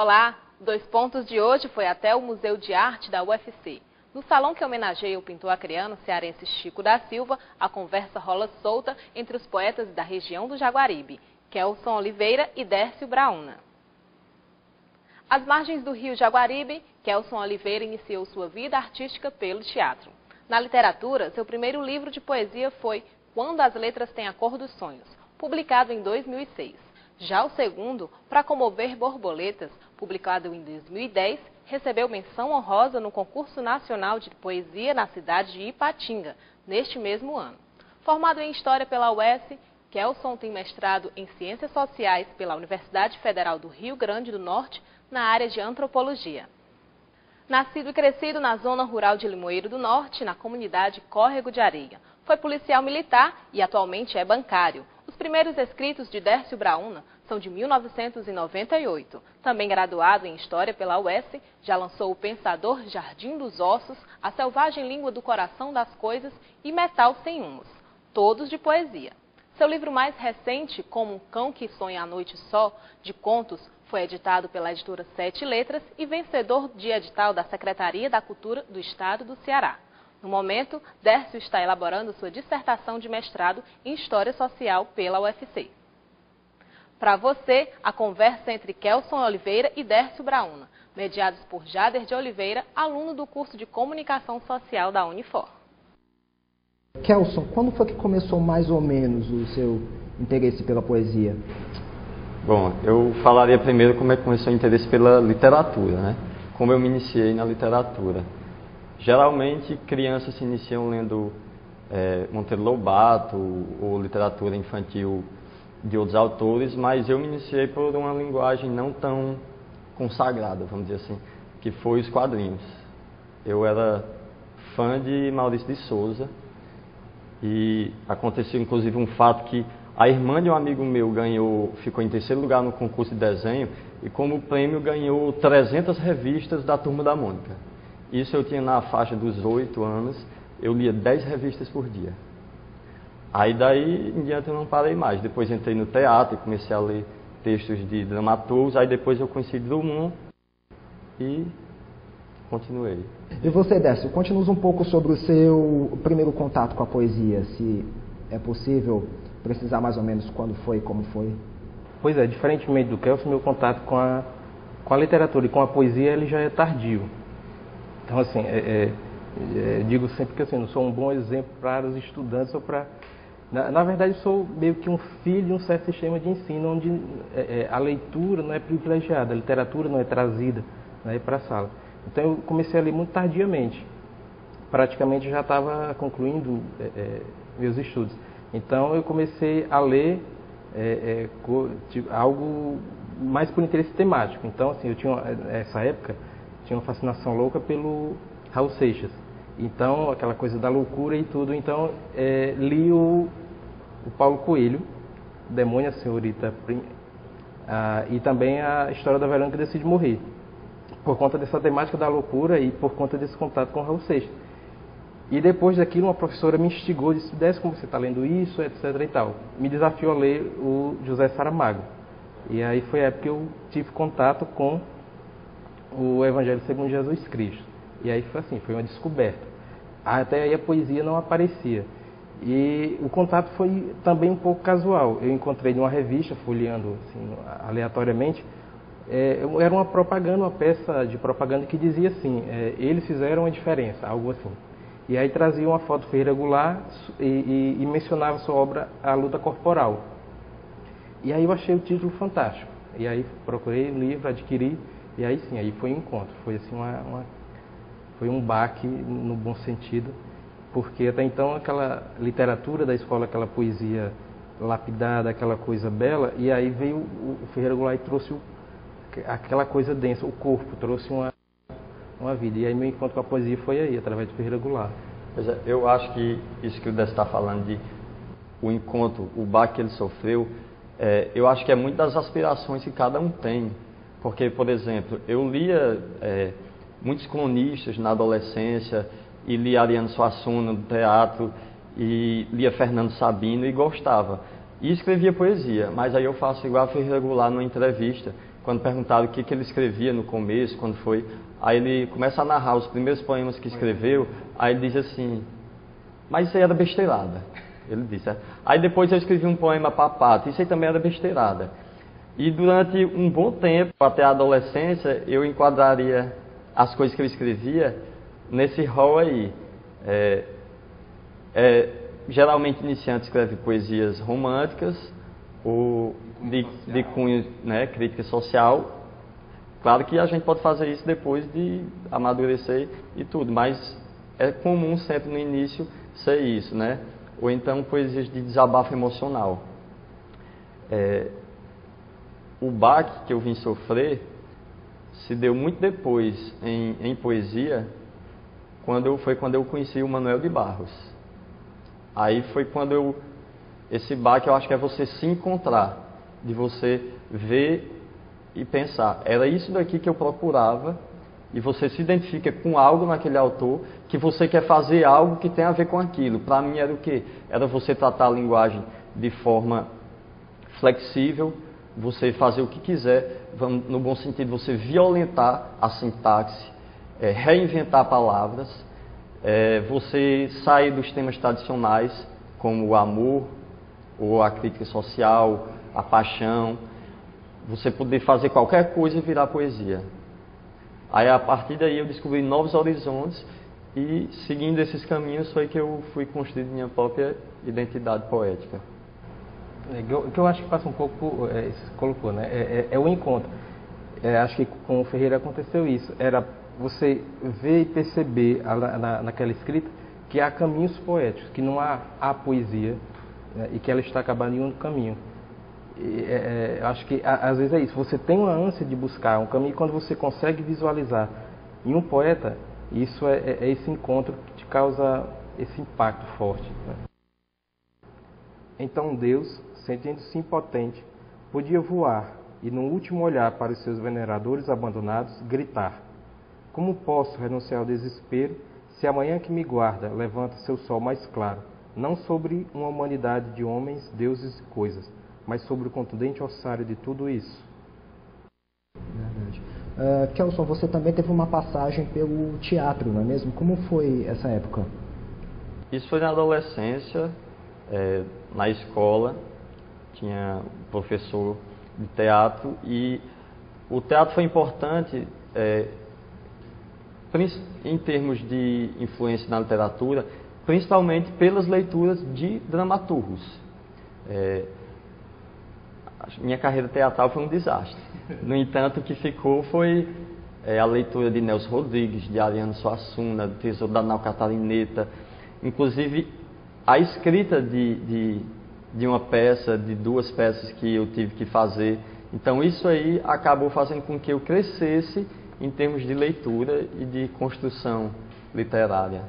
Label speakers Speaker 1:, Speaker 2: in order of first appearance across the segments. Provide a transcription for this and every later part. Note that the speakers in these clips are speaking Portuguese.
Speaker 1: Olá! Dois Pontos de hoje foi até o Museu de Arte da UFC. No salão que homenageia o pintor acreano cearense Chico da Silva, a conversa rola solta entre os poetas da região do Jaguaribe, Kelson Oliveira e Dércio Brauna. Às margens do rio Jaguaribe, Kelson Oliveira iniciou sua vida artística pelo teatro. Na literatura, seu primeiro livro de poesia foi Quando as Letras Têm a Cor dos Sonhos, publicado em 2006. Já o segundo, Pra Comover Borboletas, publicado em 2010, recebeu menção honrosa no Concurso Nacional de Poesia na cidade de Ipatinga, neste mesmo ano. Formado em História pela UES, Kelson tem mestrado em Ciências Sociais pela Universidade Federal do Rio Grande do Norte, na área de Antropologia. Nascido e crescido na zona rural de Limoeiro do Norte, na comunidade Córrego de Areia. Foi policial militar e atualmente é bancário. Os primeiros escritos de Dércio Brauna são de 1998. Também graduado em História pela UES, já lançou O Pensador Jardim dos Ossos, A Selvagem Língua do Coração das Coisas e Metal Sem Humos, todos de poesia. Seu livro mais recente, Como um Cão que Sonha à Noite Só, de contos, foi editado pela editora Sete Letras e vencedor de edital da Secretaria da Cultura do Estado do Ceará. No momento, Dércio está elaborando sua dissertação de mestrado em História Social pela UFC. Para você, a conversa entre Kelson Oliveira e Dércio Brauna, mediados por Jader de Oliveira, aluno do curso de Comunicação Social da Unifor.
Speaker 2: Kelson, quando foi que começou mais ou menos o seu interesse pela poesia?
Speaker 3: Bom, eu falaria primeiro como é que começou o interesse pela literatura, né? Como eu me iniciei na literatura. Geralmente, crianças se iniciam lendo Monteiro Lobato ou literatura infantil de outros autores, mas eu me iniciei por uma linguagem não tão consagrada, vamos dizer assim, que foi os quadrinhos. Eu era fã de Maurício de Souza e aconteceu inclusive um fato que a irmã de um amigo meu ficou em terceiro lugar no concurso de desenho e como prêmio ganhou 300 revistas da Turma da Mônica. Isso eu tinha na faixa dos 8 anos, eu lia 10 revistas por dia. Aí daí em diante eu não parei mais. Depois entrei no teatro e comecei a ler textos de dramaturgos, aí depois eu conheci Drummond e continuei.
Speaker 2: E você, Dércio, conte-nos um pouco sobre o seu primeiro contato com a poesia, se é possível precisar mais ou menos quando foi, como foi.
Speaker 4: Pois é, diferentemente do Kelson, meu contato com a literatura e com a poesia ele já é tardio. Então, assim, digo sempre que assim, não sou um bom exemplo para os estudantes ou para... Na verdade, sou meio que um filho de um certo sistema de ensino onde a leitura não é privilegiada, a literatura não é trazida, né, para a sala. Então, eu comecei a ler muito tardiamente. Praticamente já estava concluindo meus estudos. Então, eu comecei a ler algo mais por interesse temático. Então, assim, eu tinha, nessa época, tinha uma fascinação louca pelo Raul Seixas. Então, aquela coisa da loucura e tudo. Então, li o Paulo Coelho, Demônio, a Senhorita, e também a História da Verônica que Decide Morrer. Por conta dessa temática da loucura e por conta desse contato com o Raul Seixas. E depois daquilo, uma professora me instigou, disse, Dércio, como você está lendo isso, etc. e tal. Me desafiou a ler o José Saramago. E aí foi a época que eu tive contato com o Evangelho segundo Jesus Cristo. E aí foi assim, foi uma descoberta. Até aí a poesia não aparecia. E o contato foi também um pouco casual. Eu encontrei numa revista, folheando assim, aleatoriamente, era uma propaganda, uma peça de propaganda que dizia assim, eles fizeram a diferença, algo assim. E aí trazia uma foto Ferreira Goulart e mencionava sua obra A Luta Corporal. E aí eu achei o título fantástico. E aí procurei o livro, adquiri, e aí sim, aí foi um encontro. Foi assim foi um baque no bom sentido, porque até então aquela literatura da escola, aquela poesia lapidada, aquela coisa bela, e aí veio o Ferreira Goulart e trouxe aquela coisa densa, o corpo, trouxe uma vida. E aí meu encontro com a poesia foi aí, através de Ferreira Goulart.
Speaker 3: Pois é, eu acho que isso que o Dércio está falando de o encontro, o baque que ele sofreu, eu acho que é muito das aspirações que cada um tem. Porque, por exemplo, eu lia muitos cronistas na adolescência, e lia Ariano Suassuna no teatro, e lia Fernando Sabino e gostava. E escrevia poesia, mas aí eu faço igual a Ferreira Goulart numa entrevista, quando perguntaram o que ele escrevia no começo, quando foi, aí ele começa a narrar os primeiros poemas que escreveu, aí ele diz assim, mas isso aí era besteirada. Ele disse. Aí depois eu escrevi um poema para a Pátria, isso aí também era besteirada. E durante um bom tempo, até a adolescência, eu enquadraria as coisas que eu escrevia nesse rol aí. Geralmente iniciante escreve poesias românticas ou de cunho, né, crítica social. Claro que a gente pode fazer isso depois de amadurecer e tudo, mas é comum sempre no início ser isso, né? Ou então poesias de desabafo emocional. O baque que eu vim sofrer se deu muito depois em poesia, foi quando eu conheci o Manuel de Barros. Aí foi quando esse baque eu acho que é você se encontrar, de você ver e pensar, era isso daqui que eu procurava, e você se identifica com algo naquele autor, que você quer fazer algo que tem a ver com aquilo. Para mim era o quê? Era você tratar a linguagem de forma flexível, você fazer o que quiser, no bom sentido, você violentar a sintaxe, reinventar palavras, você sair dos temas tradicionais, como o amor, ou a crítica social, a paixão, você poder fazer qualquer coisa e virar poesia. Aí, a partir daí, eu descobri novos horizontes e, seguindo esses caminhos, foi que eu fui construindo minha própria identidade poética.
Speaker 4: O que eu acho que passa um pouco, você colocou, né? É o encontro. Acho que com o Ferreira aconteceu isso. Era você ver e perceber naquela escrita que há caminhos poéticos, que não há a poesia, né? E que ela está acabando em um caminho. Eu acho que às vezes é isso, você tem uma ânsia de buscar um caminho, e quando você consegue visualizar em um poeta, isso é esse encontro que te causa esse impacto forte, né? Então Deus, sentindo-se impotente, podia voar e no último olhar para os seus veneradores abandonados, gritar: como posso renunciar ao desespero se amanhã que me guarda levanta seu sol mais claro, não sobre uma humanidade de homens, deuses e coisas, mas sobre o contundente ossário de tudo isso?
Speaker 2: Verdade. Kelson, você também teve uma passagem pelo teatro, não é mesmo? Como foi essa época?
Speaker 3: Isso foi na adolescência, na escola, tinha um professor de teatro e o teatro foi importante em termos de influência na literatura, principalmente pelas leituras de dramaturgos. Minha carreira teatral foi um desastre. No entanto, o que ficou foi a leitura de Nelson Rodrigues, de Ariano Suassuna, do Tesouro da Nau Catarineta, inclusive a escrita de uma peça, de 2 peças que eu tive que fazer. Então isso aí acabou fazendo com que eu crescesse em termos de leitura e de construção literária.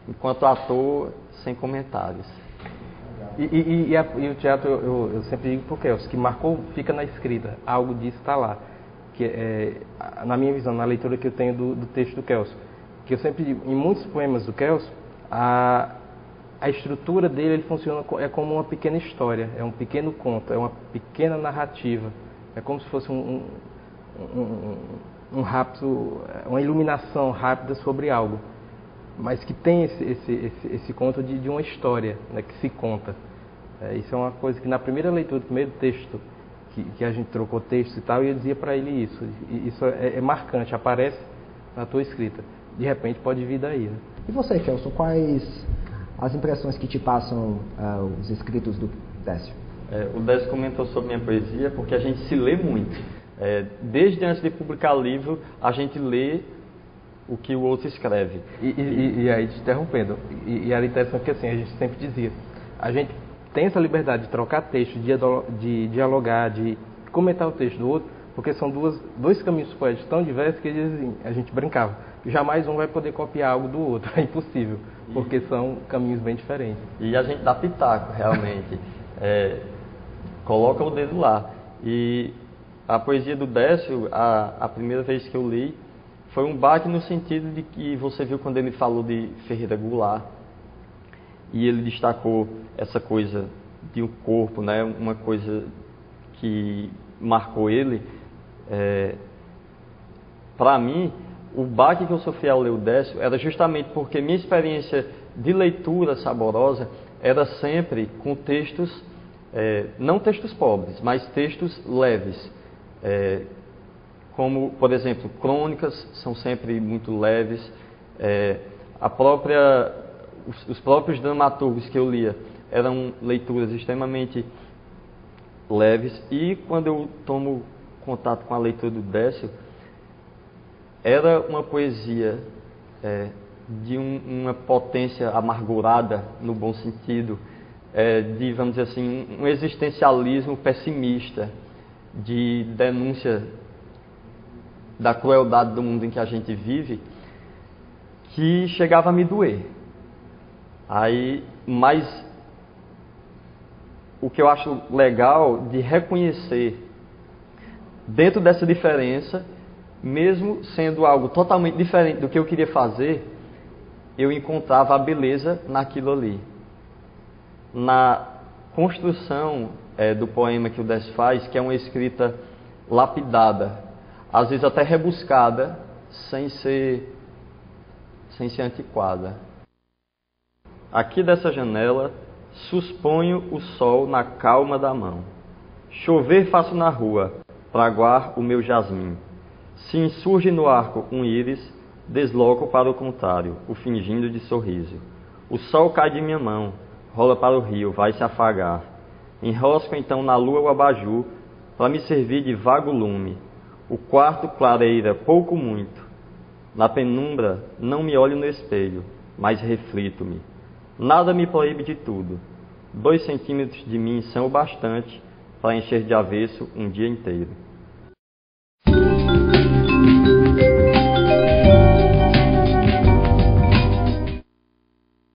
Speaker 3: Enquanto ator, sem comentários.
Speaker 4: E o teatro, eu sempre digo para o Kelso, que marcou, fica na escrita, algo disso está lá. Que na minha visão, na leitura que eu tenho do texto do Kelso, que eu sempre digo, em muitos poemas do Kelso, a estrutura dele ele funciona como uma pequena história, é um pequeno conto, é uma pequena narrativa, é como se fosse um rápido, uma iluminação rápida sobre algo, mas que tem esse conto de uma história, né, que se conta. Isso é uma coisa que na primeira leitura do primeiro texto, que a gente trocou texto e tal, eu dizia para ele isso. E isso é marcante, aparece na tua escrita. De repente pode vir daí, né?
Speaker 2: E você, Kelson, quais as impressões que te passam os escritos do Décio?
Speaker 3: O Décio comentou sobre minha poesia porque a gente se lê muito. Desde antes de publicar livro, a gente lê o que o outro escreve.
Speaker 4: E aí, te interrompendo, e era interessante que assim, a gente sempre dizia, a gente tem essa liberdade de trocar texto, de dialogar, de comentar o texto do outro, porque são dois caminhos poéticos tão diversos que a gente brincava. Jamais um vai poder copiar algo do outro, é impossível, porque são caminhos bem diferentes.
Speaker 3: E a gente dá pitaco, realmente. Coloca o dedo lá. E a poesia do Décio, a primeira vez que eu li, foi um baque no sentido de que você viu quando ele falou de Ferreira Goulart, e ele destacou essa coisa de um corpo, né, uma coisa que marcou ele, para mim, o baque que eu sofri ao ler o Décio era justamente porque minha experiência de leitura saborosa era sempre com textos, não textos pobres, mas textos leves. Como, por exemplo, crônicas são sempre muito leves. Os próprios dramaturgos que eu lia eram leituras extremamente leves. E quando eu tomo contato com a leitura do Décio, era uma poesia de uma potência amargurada, no bom sentido, de, vamos dizer assim, um existencialismo pessimista, de denúncia da crueldade do mundo em que a gente vive, que chegava a me doer. Mas o que eu acho legal de reconhecer, dentro dessa diferença, mesmo sendo algo totalmente diferente do que eu queria fazer, eu encontrava a beleza naquilo ali. Na construção do poema que o Décio faz, que é uma escrita lapidada, às vezes até rebuscada, sem ser antiquada. Aqui dessa janela, susponho o sol na calma da mão. Chover faço na rua, praguar o meu jasmim. Se insurge no arco um íris, desloco para o contrário, o fingindo de sorriso. O sol cai de minha mão, rola para o rio, vai se afagar. Enrosco então na lua o abajur, para me servir de vago lume. O quarto clareira pouco muito. Na penumbra não me olho no espelho, mas reflito-me. Nada me proíbe de tudo. 2 centímetros de mim são o bastante para encher de avesso um dia inteiro.